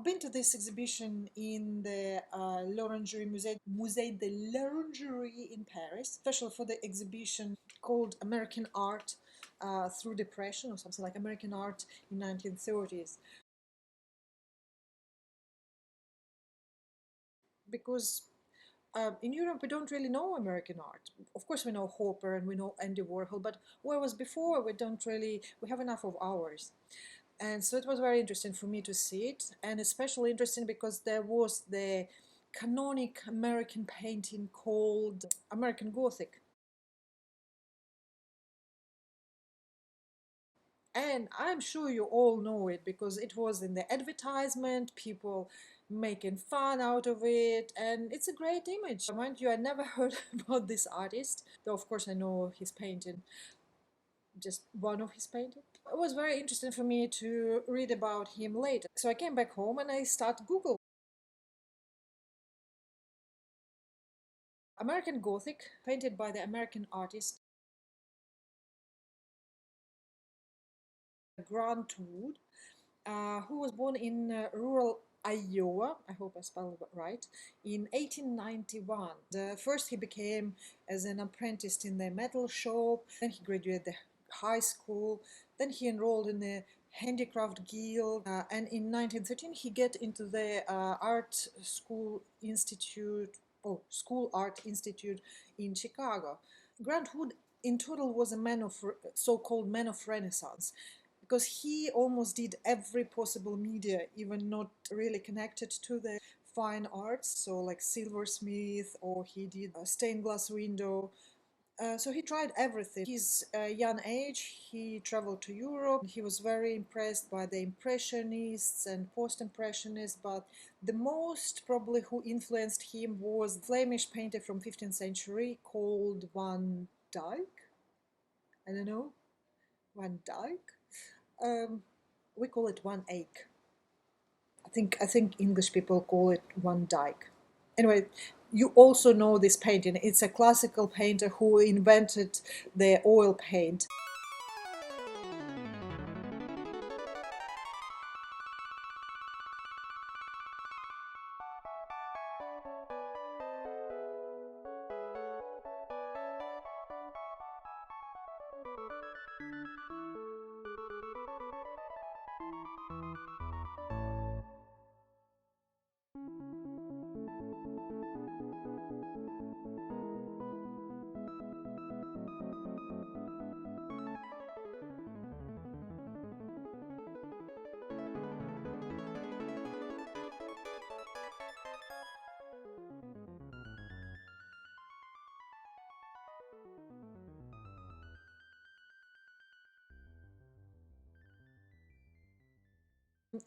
I've been to this exhibition in the L'Orangerie Musée de l'Orangerie in Paris, especially for the exhibition called American Art Through Depression, or something like American Art in 1930s. Because in Europe, we don't really know American art. Of course, we know Hopper and we know Andy Warhol, but where was before, we have enough of ours. And so it was very interesting for me to see it, and especially interesting because there was the canonic American painting called American Gothic. And I'm sure you all know it because it was in the advertisement, people making fun out of it, and it's a great image. Mind you, I never heard about this artist, though of course I know his painting, just one of his paintings. It was very interesting for me to read about him later. So I came back home and I started Google. American Gothic, painted by the American artist Grant Wood, who was born in rural Iowa, I hope I spelled it right, in 1891. First he became as an apprentice in the metal shop, then he graduated the high school, then he enrolled in the handicraft guild, and in 1913 he get into the art school institute, school art institute in Chicago. Grant Wood in total was a man of so-called man of Renaissance, because he almost did every possible media, even not really connected to the fine arts, so like silversmith, or he did a stained glass window. So he tried everything. His young age, he traveled to Europe. He was very impressed by the Impressionists and Post-Impressionists, but the most probably who influenced him was a Flemish painter from 15th century called Van Dyck. I don't know, Van Dyck. We call it Van Eyck. I think English people call it Van Dyck. Anyway, you also know this painting. It's a classical painter who invented the oil paint.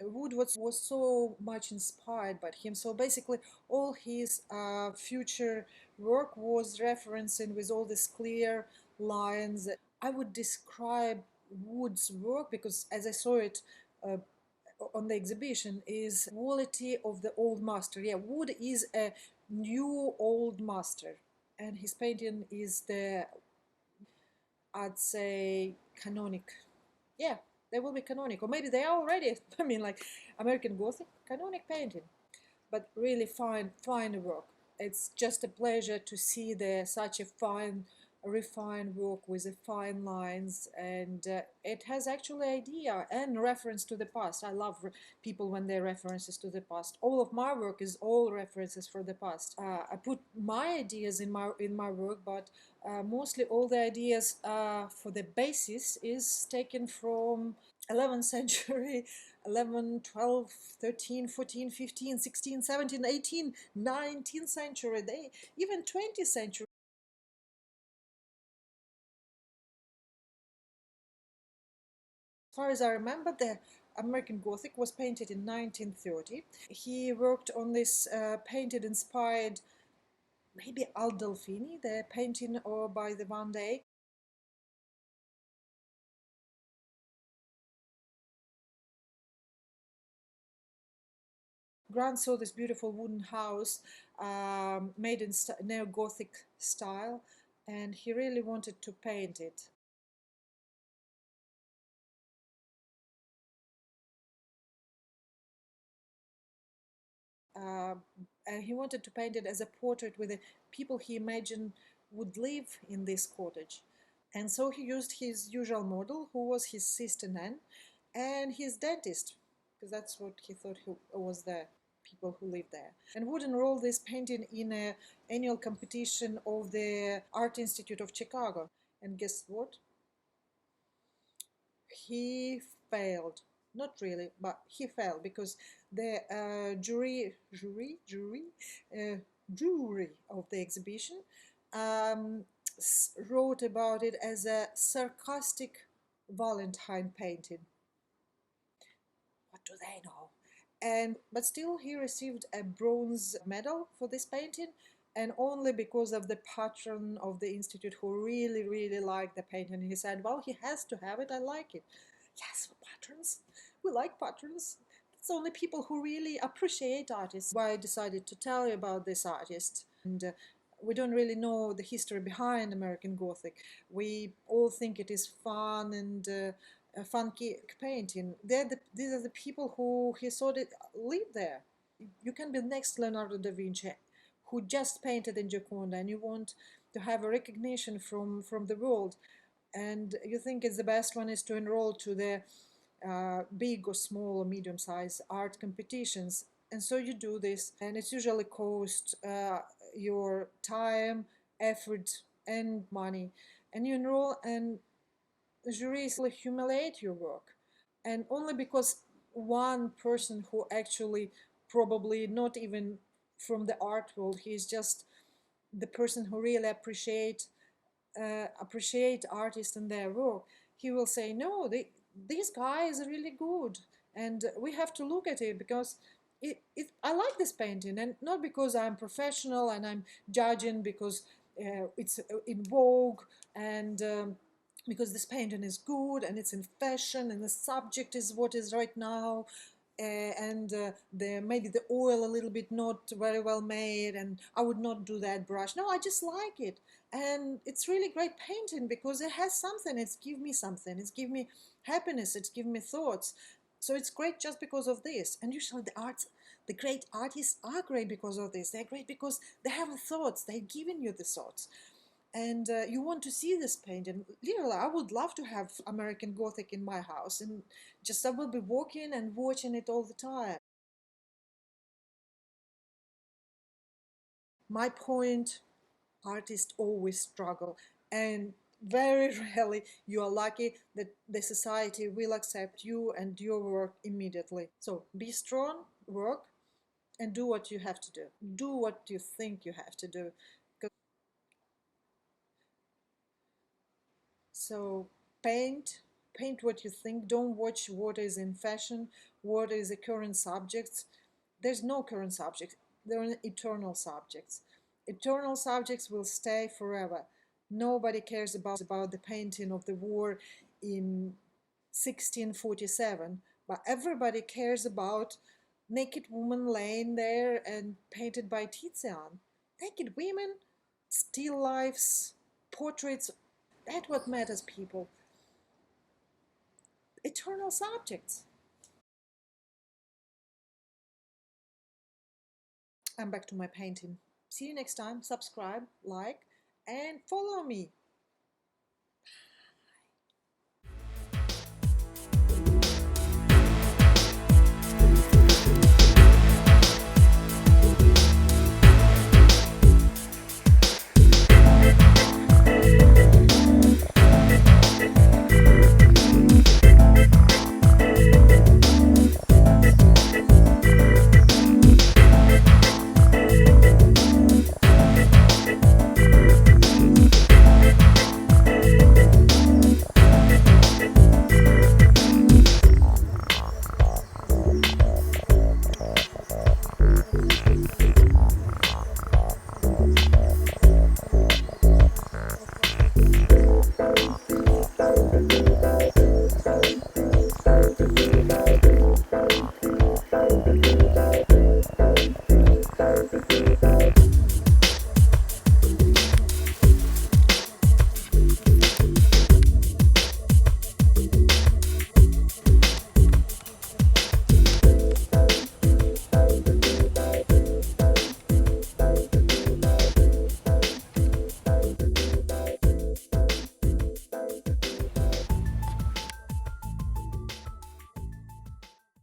Wood was so much inspired by him. So basically, all his future work was referencing with all these clear lines. I would describe Wood's work, because as I saw it uh, on the exhibition, is quality of the old master. Yeah, Wood is a new old master, and his painting is the, I'd say, canonic. Yeah, they will be canonic, or maybe they are already. I mean, like American Gothic, canonic painting, but really fine work. It's just a pleasure to see such a fine, refined work with the fine lines, and it has actually idea and reference to the past. I love people when they references to the past. All of my work is all references for the past. I put my ideas in my work, but mostly all the ideas for the basis is taken from 11th century, 11, 12, 13, 14, 15, 16, 17, 18, 19th century, even 20th century. As far as I remember, the American Gothic was painted in 1930. He worked on this painted inspired, maybe ARNOLFINI, the painting or by the Van Eyck. Grant saw this beautiful wooden house made in neo-Gothic style, and he really wanted to paint it. Uh, he wanted to paint it as a portrait with the people he imagined would live in this cottage. And so he used his usual model, who was his sister Nan, and his dentist, because that's what he thought was the people who lived there, and would enroll this painting in an annual competition of the Art Institute of Chicago. And guess what? He failed. Not really, but he failed because the uh, jury of the exhibition um, wrote about it as a sarcastic Valentine painting. What do they know? And but still, he received a bronze medal for this painting, and only because of the patron of the institute who really liked the painting. He said, "Well, he has to have it. I like it." Yes, patrons. We like patrons. It's only people who really appreciate artists. Why I decided to tell you about this artist. And we don't really know the history behind American Gothic. We all think it is fun and funky painting. These are the people who he saw that live there. You can be next Leonardo da Vinci, who just painted in Gioconda, and you want to have a recognition from the world, and you think it's the best one is to enroll to the big or small or medium size art competitions. And so you do this, and it's usually cost your time, effort, and money. And you enroll, and the juries humiliate your work. And only because one person who actually probably not even from the art world, he's just the person who really appreciate artists and their work, he will say, no, this guy is really good, and we have to look at it because I like this painting, and not because I'm professional and I'm judging because it's in vogue, and because this painting is good and it's in fashion and the subject is what is right now, and maybe the oil a little bit not very well made, and I would not do that brush. No, I just like it, and it's really great painting because it has something. It's give me something. It's give me happiness. It's give me thoughts. So it's great just because of this. And usually the great artists are great because of this. They're great because they have the thoughts. They're giving you the thoughts, and you want to see this painting. Literally, I would love to have American Gothic in my house, and just I will be walking and watching it all the time. My point, artists always struggle, and very rarely you are lucky that the society will accept you and your work immediately. So be strong, work, and do what you have to do. Do what you think you have to do. So paint what you think. Don't watch what is in fashion, what is the current subjects. There's no current subject. There are eternal subjects. Eternal subjects will stay forever. Nobody cares about the painting of the war in 1647, but everybody cares about naked woman laying there and painted by Tizian. Naked women, still lifes, portraits, that's what matters, people. Eternal subjects. I'm back to my painting. See you next time. Subscribe, like, and follow me.